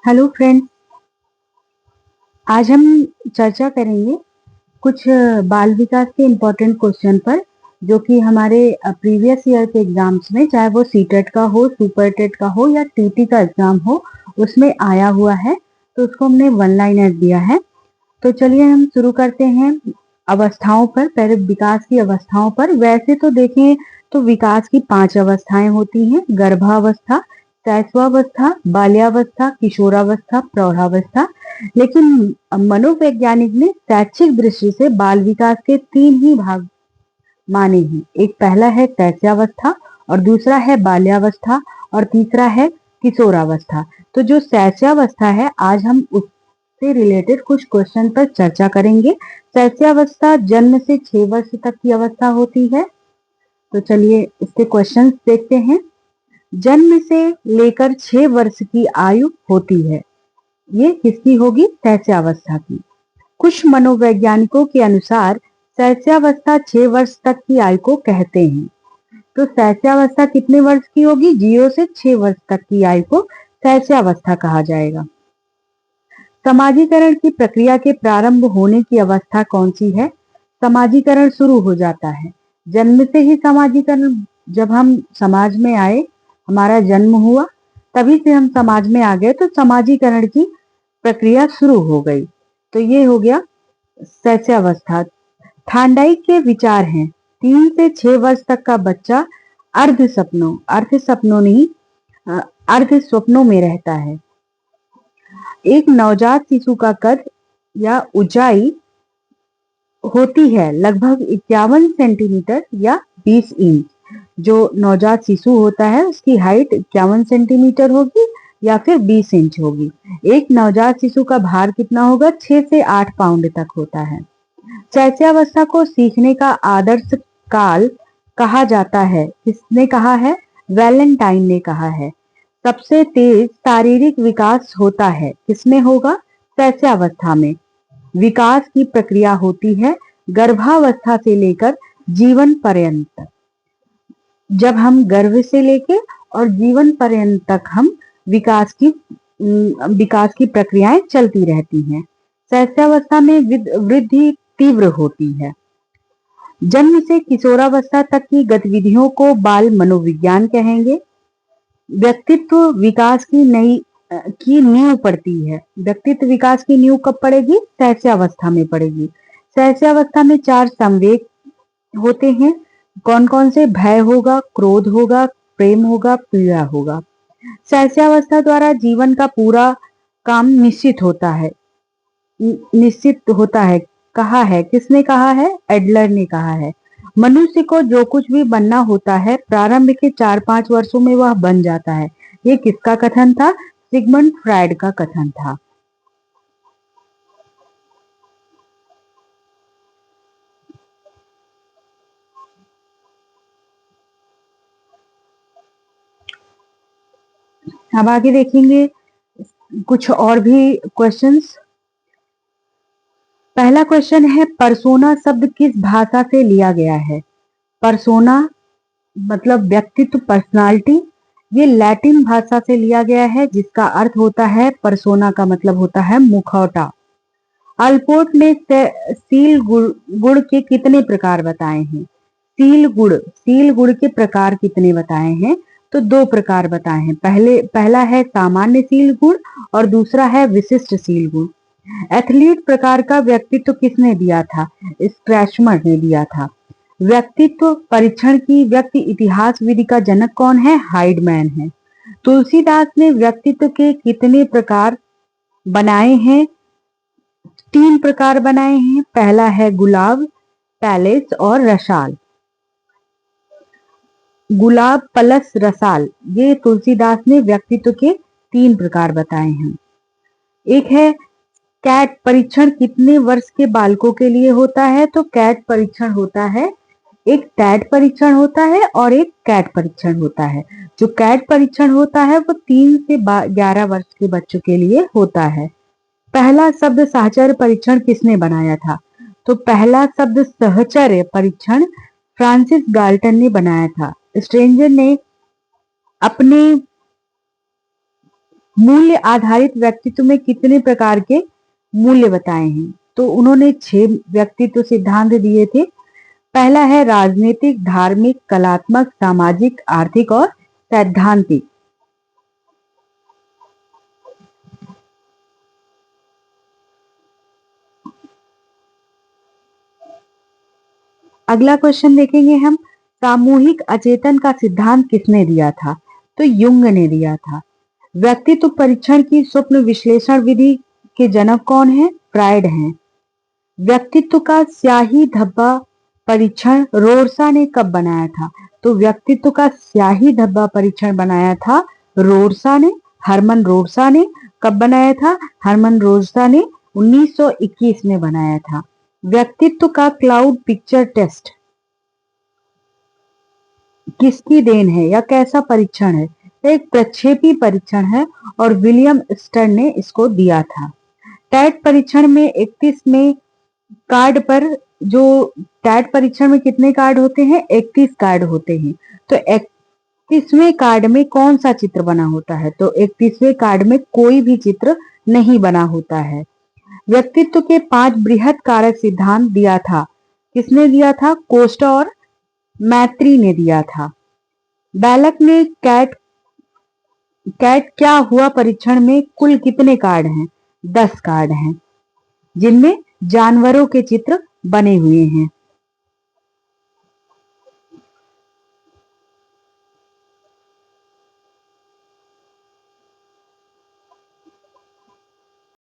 Hello friends. आज हम चर्चा करेंगे कुछ बाल विकास के इम्पोर्टेंट क्वेश्चन पर, जो कि हमारे प्रीवियस ईयर के एग्जाम्स में, चाहे वो सीटेट का हो, सुपर टेट का हो या टीटी का एग्जाम हो, उसमें आया हुआ है। तो उसको हमने वन लाइनर दिया है। तो चलिए हम शुरू करते हैं अवस्थाओं पर। पहले विकास की अवस्थाओं पर। वैसे तो देखें तो विकास की 5 अवस्थाएं होती हैं: गर्भावस्था, शैशवावस्था, बाल्यावस्था, किशोरावस्था, प्रौढ़ावस्था। लेकिन मनोवैज्ञानिक ने शैक्षिक दृष्टि से बाल विकास के 3 ही भाग माने हैं। एक पहला है शैशवावस्था, और दूसरा है बाल्यावस्था, और तीसरा है किशोरावस्था। तो जो शैशवावस्था है, आज हम उससे रिलेटेड कुछ क्वेश्चन पर चर्चा करेंगे। शैशवावस्था जन्म से 6 वर्ष तक की अवस्था होती है। तो चलिए इसके क्वेश्चंस देखते हैं। जन्म से लेकर 6 वर्ष की आयु होती है, ये किसकी होगी? शैशवावस्था की। कुछ मनोवैज्ञानिकों के अनुसार शैशवावस्था 6 वर्ष तक की आयु को कहते हैं। तो शैशवावस्था कितने वर्ष की होगी? 0 से 6 वर्ष तक की आयु को शैशवावस्था कहा जाएगा। समाजीकरण की प्रक्रिया के प्रारंभ होने की अवस्था कौन सी है? समाजीकरण शुरू हो जाता है जन्म से ही। समाजीकरण, जब हम समाज में आए, हमारा जन्म हुआ, तभी से हम समाज में आ गए, तो समाजीकरण की प्रक्रिया शुरू हो गई। तो ये हो गया शैशवावस्था। थांडाइक के विचार हैं 3 से 6 वर्ष तक का बच्चा अर्ध सपनों नहीं, अर्ध स्वप्नों में रहता है। एक नवजात शिशु का कद या ऊंचाई होती है लगभग 51 सेंटीमीटर या 20 इंच। जो नवजात शिशु होता है उसकी हाइट 51 सेंटीमीटर होगी या फिर 20 इंच होगी। एक नवजात शिशु का भार कितना होगा? 6 से 8 पाउंड तक होता है। शैशवावस्था को सीखने का आदर्श काल कहा जाता है। किसने कहा है? वैलेंटाइन ने कहा है। सबसे तेज शारीरिक विकास होता है किसमें होगा? शैशवावस्था में। विकास की प्रक्रिया होती है गर्भावस्था से लेकर जीवन पर्यंत। जब हम गर्भ से लेके और जीवन पर्यंत तक हम विकास की प्रक्रियाएं चलती रहती हैं। शैशवावस्था में वृद्धि तीव्र होती है। जन्म से किशोरावस्था तक की गतिविधियों को बाल मनोविज्ञान कहेंगे। व्यक्तित्व विकास की नींव पड़ती है। व्यक्तित्व विकास की नींव कब पड़ेगी? शैशवावस्था में पड़ेगी। शैशवावस्था में 4 संवेग होते हैं। कौन कौन से? भय होगा, क्रोध होगा, प्रेम होगा, पीड़ा होगा। शैशवावस्था द्वारा जीवन का पूरा काम निश्चित होता है। कहा है, किसने कहा है? एडलर ने कहा है। मनुष्य को जो कुछ भी बनना होता है प्रारंभ के 4-5 वर्षों में वह बन जाता है। ये किसका कथन था? सिगमंड फ्रायड का कथन था। अब आगे देखेंगे कुछ और भी क्वेश्चंस। पहला क्वेश्चन है, पर्सोना शब्द किस भाषा से लिया गया है? पर्सोना मतलब व्यक्तित्व, पर्सनालिटी। ये लैटिन भाषा से लिया गया है, जिसका अर्थ होता है, पर्सोना का मतलब होता है मुखौटा। अल्पोर्ट ने सील गुड़ के कितने प्रकार बताए हैं? सील गुड़ के प्रकार कितने बताए हैं? तो 2 प्रकार बताए हैं। पहला है सामान्य सील गुड़ और दूसरा है विशिष्ट सील गुड़। एथलीट प्रकार का व्यक्तित्व किसने दिया था? स्ट्रैशमर ने दिया था। व्यक्तित्व परीक्षण की व्यक्ति इतिहास विधि का जनक कौन है? हाइडमैन है। तुलसीदास ने व्यक्तित्व के कितने प्रकार बनाए हैं? 3 प्रकार बनाए हैं। पहला है गुलाब, पैलेस और रसाल। गुलाब, पलस, रसाल, ये तुलसीदास ने व्यक्तित्व के 3 प्रकार बताए हैं। एक है कैट परीक्षण कितने वर्ष के बालकों के लिए होता है? तो कैट परीक्षण होता है, एक टैट परीक्षण होता है और एक कैट परीक्षण होता है। जो कैट परीक्षण होता है वो 3 से 11 वर्ष के बच्चों के लिए होता है। पहला शब्द साहचर्य परीक्षण किसने बनाया था? तो पहला शब्द सहचर्य परीक्षण फ्रांसिस गाल्टन ने बनाया था। स्ट्रेंजर ने अपने मूल्य आधारित व्यक्तित्व में कितने प्रकार के मूल्य बताए हैं? तो उन्होंने 6 व्यक्तित्व सिद्धांत दिए थे। पहला है राजनीतिक, धार्मिक, कलात्मक, सामाजिक, आर्थिक और सैद्धांतिक। अगला क्वेश्चन देखेंगे हम, सामूहिक अचेतन का सिद्धांत किसने दिया था? तो युंग ने दिया था। व्यक्तित्व परीक्षण की स्वप्न विश्लेषण विधि के जनक कौन है? फ्रायड हैं। व्यक्तित्व का स्याही धब्बा परीक्षण रोरसा ने कब बनाया था? तो व्यक्तित्व का स्याही धब्बा परीक्षण बनाया था रोरसा ने, हरमन रोरसा ने। कब बनाया था? हरमन रोरसा ने 1921 में बनाया था। व्यक्तित्व का क्लाउड पिक्चर टेस्ट किसकी देन है या कैसा परीक्षण है? एक प्रक्षेपी परीक्षण है और विलियम स्टर्न ने इसको दिया था। टैट परीक्षण में 31 में कार्ड पर जो टैट परीक्षण में कितने कार्ड होते हैं? 31 कार्ड होते हैं। तो 31वें कार्ड में कौन सा चित्र बना होता है? तो 31वें कार्ड में कोई भी चित्र नहीं बना होता है। व्यक्तित्व के 5 बृहत कारक सिद्धांत दिया था, किसने दिया था? कोस्टा और मैत्री ने दिया था। बैलक ने कैट क्या हुआ परीक्षण में कुल कितने कार्ड हैं? 10 कार्ड हैं, जिनमें जानवरों के चित्र बने हुए हैं।